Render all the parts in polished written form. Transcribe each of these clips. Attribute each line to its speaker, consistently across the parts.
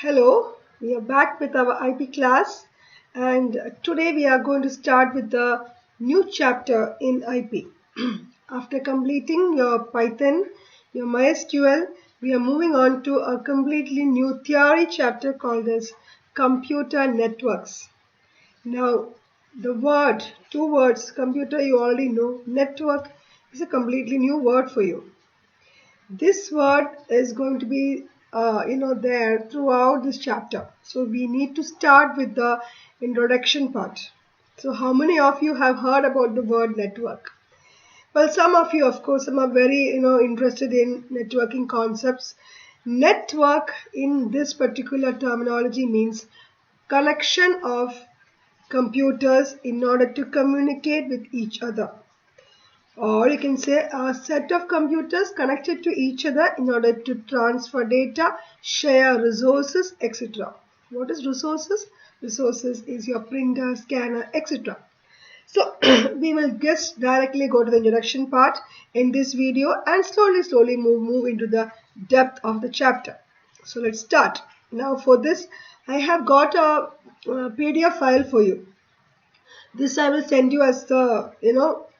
Speaker 1: Hello, we are back with our IP class, and today we are going to start with the new chapter in IP. After completing your Python, your MySQL, we are moving on to a completely new theory chapter called as computer networks. Now, two words, computer you already know, network is a completely new word for you. This word is going to be there throughout this chapter, so we need to start with the introduction part. So how many of you have heard about the word network? Well, some of you, of course, some are very interested in networking concepts. Network in this particular terminology means connection of computers in order to communicate with each other, or you can say a set of computers connected to each other in order to transfer data, share resources, etc. What is resources? Resources is your printer, scanner, etc. So we will just directly go to the introduction part in this video and slowly move into the depth of the chapter. So let's start. Now for this I have got a PDF file for you. This I will send you as the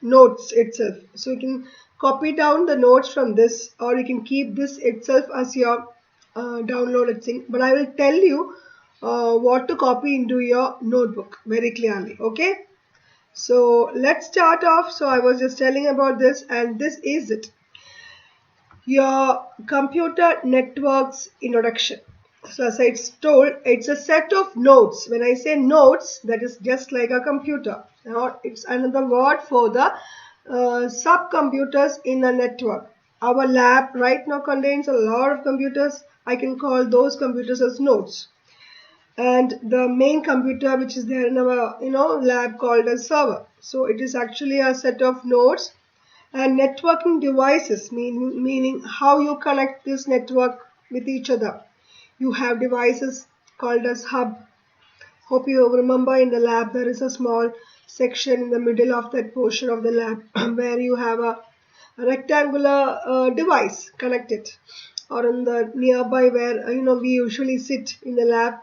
Speaker 1: notes itself, so you can copy down the notes from this, or you can keep this itself as your downloaded thing, but I will tell you what to copy into your notebook very clearly. Okay, so let's start off. So I was just telling about this, and this is it, your computer networks introduction. So as I told, it's a set of nodes. When I say nodes, that is just like a computer. Now it's another word for the subcomputers in a network. Our lab right now contains a lot of computers. I can call those computers as nodes. And the main computer which is there in our lab called as server. So it is actually a set of nodes. And networking devices, meaning how you connect this network with each other. You have devices called as hub. Hope you remember in the lab there is a small section in the middle of that portion of the lab where you have a rectangular device connected, or in the nearby where we usually sit in the lab,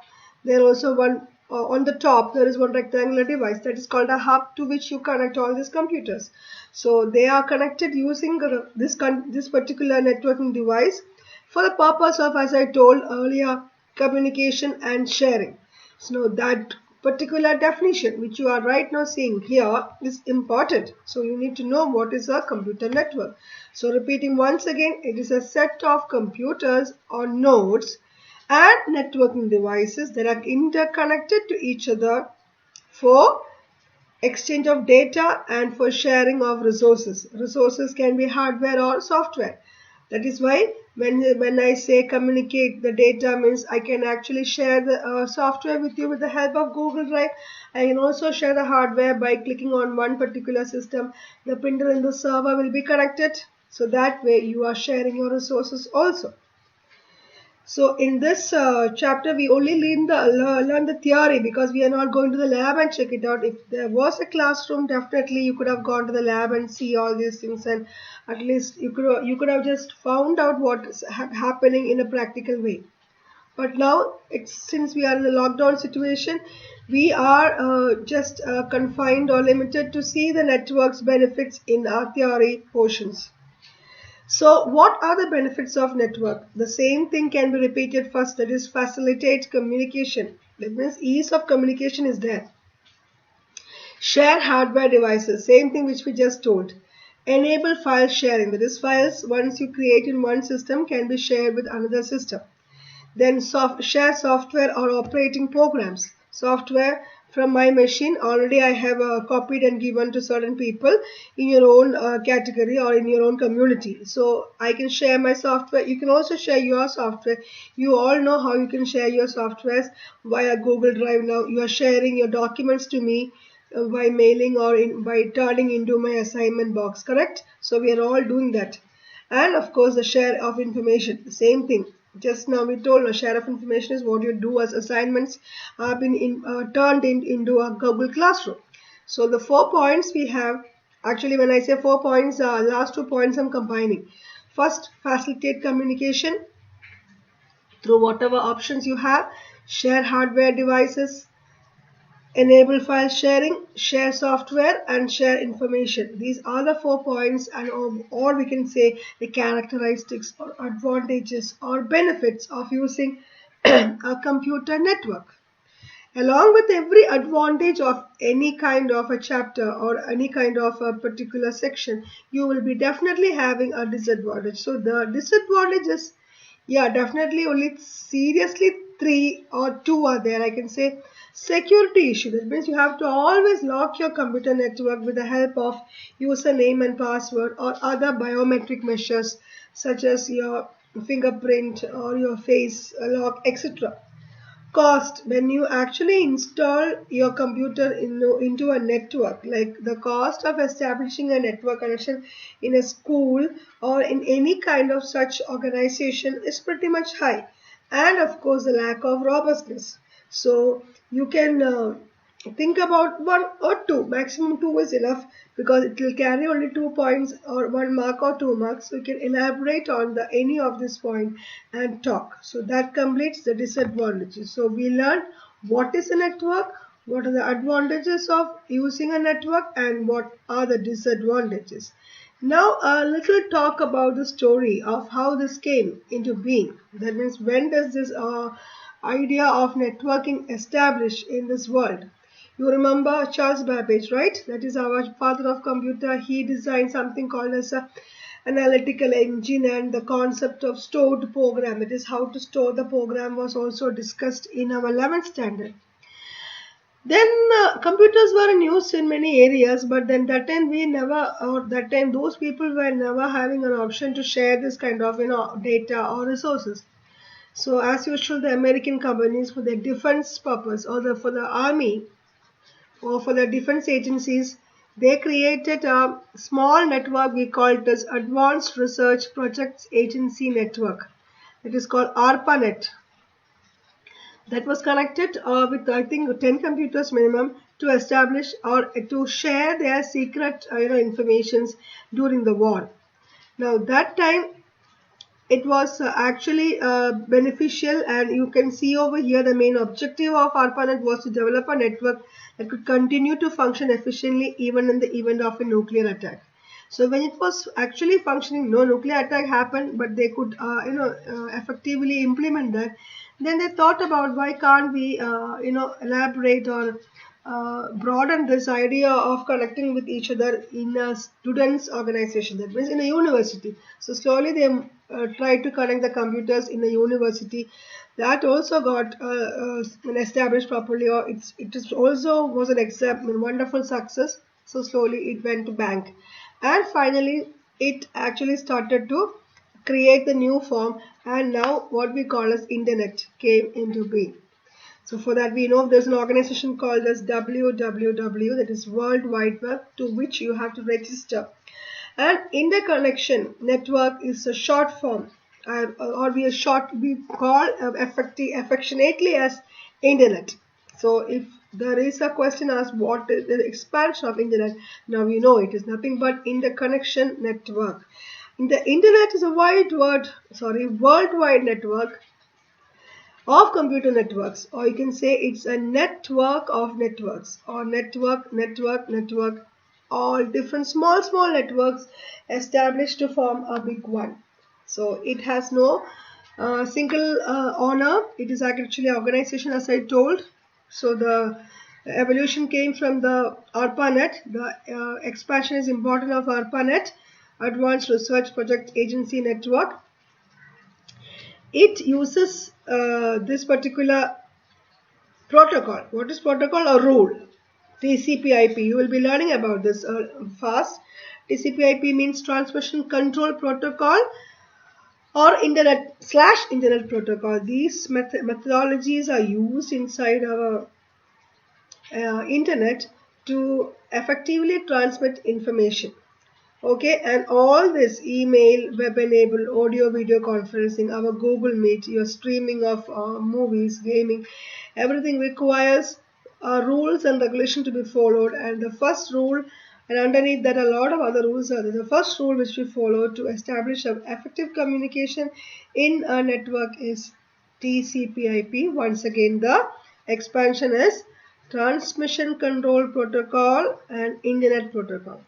Speaker 1: there also one on the top there is one rectangular device that is called a hub, to which you connect all these computers. So they are connected using this particular networking device for the purpose of, as I told earlier, communication and sharing. So that particular definition which you are right now seeing here is important. So you need to know what is a computer network. So repeating once again, it is a set of computers or nodes and networking devices that are interconnected to each other for exchange of data and for sharing of resources. Resources can be hardware or software. That is why when I say communicate, the data means I can actually share the software with you with the help of Google Drive. I can also share the hardware by clicking on one particular system. The printer and the server will be connected. So that way you are sharing your resources also. So in this chapter, we only learn the theory, because we are not going to the lab and check it out. If there was a classroom, definitely you could have gone to the lab and see all these things, and at least you could have just found out what is happening in a practical way. But now, since we are in a lockdown situation, we are just confined or limited to see the network's benefits in our theory portions. So what are the benefits of network? The same thing can be repeated first, that is facilitate communication. That means ease of communication is there. Share hardware devices, same thing which we just told. Enable file sharing, that is files once you create in one system can be shared with another system. Then share software or operating programs. Software from my machine already I have copied and given to certain people in your own category or in your own community. So I can share my software. You can also share your software. You all know how you can share your softwares via Google Drive now. You are sharing your documents to me by mailing or by turning into my assignment box, correct? So we are all doing that. And of course the share of information, the same thing. Just now we told a share of information is what you do as assignments have been turned into a Google Classroom. So the 4 points we have, actually when I say 4 points, last 2 points I'm combining. First, facilitate communication. through whatever options you have. Share hardware devices, enable file sharing, share software, and share information. These are the 4 points, and or we can say the characteristics or advantages or benefits of using a computer network. Along with every advantage of any kind of a chapter or any kind of a particular section, you will be definitely having a disadvantage. So the disadvantages, yeah, definitely only seriously 3 or 2 are there. I can say security issue. That means you have to always lock your computer network with the help of username and password or other biometric measures such as your fingerprint or your face lock, etc. Cost: when you actually install your computer into a network, like the cost of establishing a network connection in a school or in any kind of such organization is pretty much high, and of course the lack of robustness. So you can think about 1 or 2, maximum 2 is enough, because it will carry only 2 points or 1 mark or 2 marks. So you can elaborate on the any of this point and talk. So that completes the disadvantages. So we learned what is a network, what are the advantages of using a network, and what are the disadvantages. Now a little talk about the story of how this came into being. That means, when does this idea of networking establish in this world? You remember Charles Babbage, right? That is our father of computer. He designed something called as a analytical engine, and the concept of stored program, it is how to store the program, was also discussed in our 11th standard. Then computers were in use in many areas, but then that time we never, or that time those people were never having an option to share this kind of data or resources. So as usual, the American companies, for their defense purpose, or for the army or for the defense agencies, they created a small network. We call it as Advanced Research Projects Agency Network. It is called ARPANET. That was connected with, I think, 10 computers minimum, to establish or to share their secret informations during the war. Now that time it was actually beneficial, and you can see over here the main objective of ARPANET was to develop a network that could continue to function efficiently even in the event of a nuclear attack. So when it was actually functioning, no nuclear attack happened, but they could effectively implement that. Then they thought about, why can't we elaborate or broaden this idea of connecting with each other in a students organization, that means in a university. So slowly they tried to connect the computers in the university. That also got established properly, or it is also was an wonderful success. So slowly it went to bank, and finally it actually started to create the new form, and now what we call as internet came into being. So for that, we know there's an organization called as WWW, that is World Wide Web, to which you have to register. And interconnection network is a short form, or we call affectionately as internet. So if there is a question asked, what is the expansion of internet? Now you know it is nothing but interconnection network. The internet is a worldwide network of computer networks, or you can say it's a network of networks, or network, all different small networks established to form a big one. So it has no single owner. It is actually an organization, as I told. So the evolution came from the ARPANET. The expansion is important of ARPANET, Advanced Research Project Agency Network. It uses this particular protocol. What is protocol? A rule. TCP/IP. You will be learning about this fast. TCP/IP means Transmission Control Protocol, or Internet/Internet Protocol. These methodologies are used inside our internet to effectively transmit information. Okay, and all this email, web-enabled audio video conferencing, our Google Meet, your streaming of movies, gaming, everything requires rules and regulation to be followed. And the first rule, and underneath that a lot of other rules are there. The first rule which we follow to establish effective communication in a network is TCP/IP. Once again, the expansion is Transmission Control Protocol and Internet Protocol.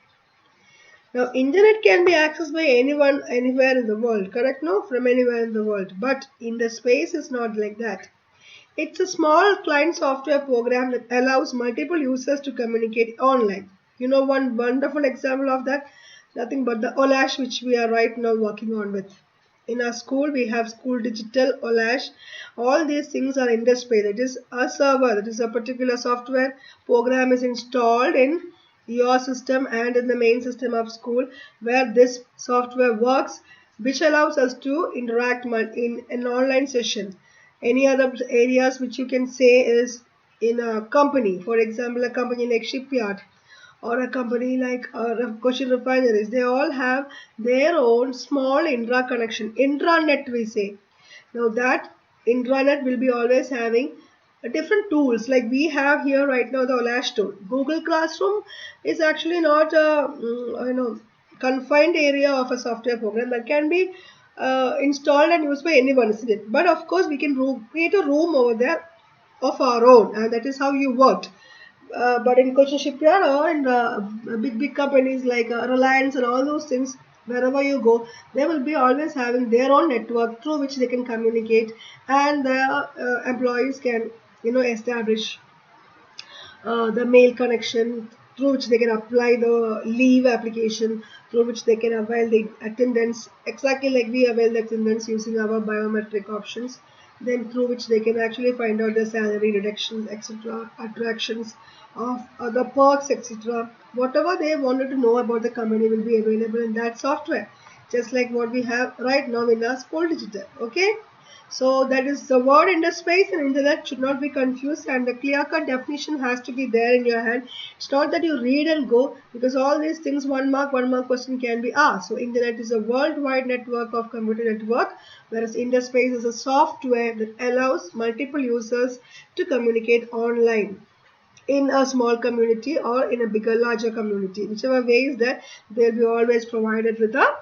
Speaker 1: Now, internet can be accessed by anyone, anywhere in the world, correct? No, from anywhere in the world. But in the space is not like that. It's a small client software program that allows multiple users to communicate online. You know one wonderful example of that? Nothing but the OLASH, which we are right now working on with. In our school, we have School Digital, OLASH. All these things are in the space. It is a server, that is a particular software program is installed in your system and in the main system of school, where this software works, which allows us to interact in an online session. Any other areas which you can say is in a company, for example, a company like shipyard or a company like Cochin Refineries, they all have their own small intranet we say. Now that intranet will be always having different tools, like we have here right now the OLASH tool. Google Classroom is actually not a confined area of a software program that can be installed and used by anyone, isn't it? But of course we can create a room over there of our own, and that is how you worked. But in Cochin Shipyard or in the big companies like Reliance and all those things, wherever you go, they will be always having their own network through which they can communicate, and the employees can establish the mail connection through which they can apply the leave application, through which they can avail the attendance, exactly like we avail the attendance using our biometric options, then through which they can actually find out the salary reductions, etc., attractions of the perks, etc. Whatever they wanted to know about the company will be available in that software, just like what we have right now in our School Digital. Okay, so that is the word interspace and internet should not be confused, and the clear-cut definition has to be there in your hand. It's not that you read and go, because all these things one mark question can be asked. So internet is a worldwide network of computer network, whereas interspace is a software that allows multiple users to communicate online in a small community or in a larger community. Whichever way is that, they'll be always provided with a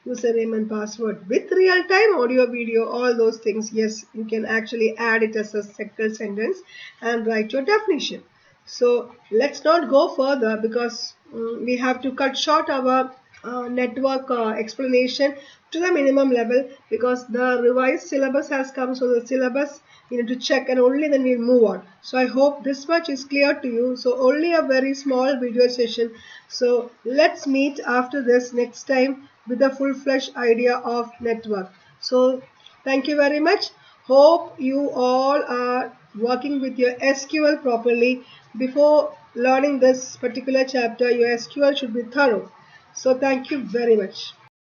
Speaker 1: username and password with real-time audio, video, all those things. Yes, you can actually add it as a single sentence and write your definition. So let's not go further, because we have to cut short our network explanation to the minimum level, because the revised syllabus has come. So the syllabus you need to check, and only then we'll move on. So I hope this much is clear to you. So only a very small video session. So let's meet after this next time with a full-fledged idea of network. So thank you very much. Hope you all are working with your SQL properly. Before learning this particular chapter, your SQL should be thorough. So thank you very much.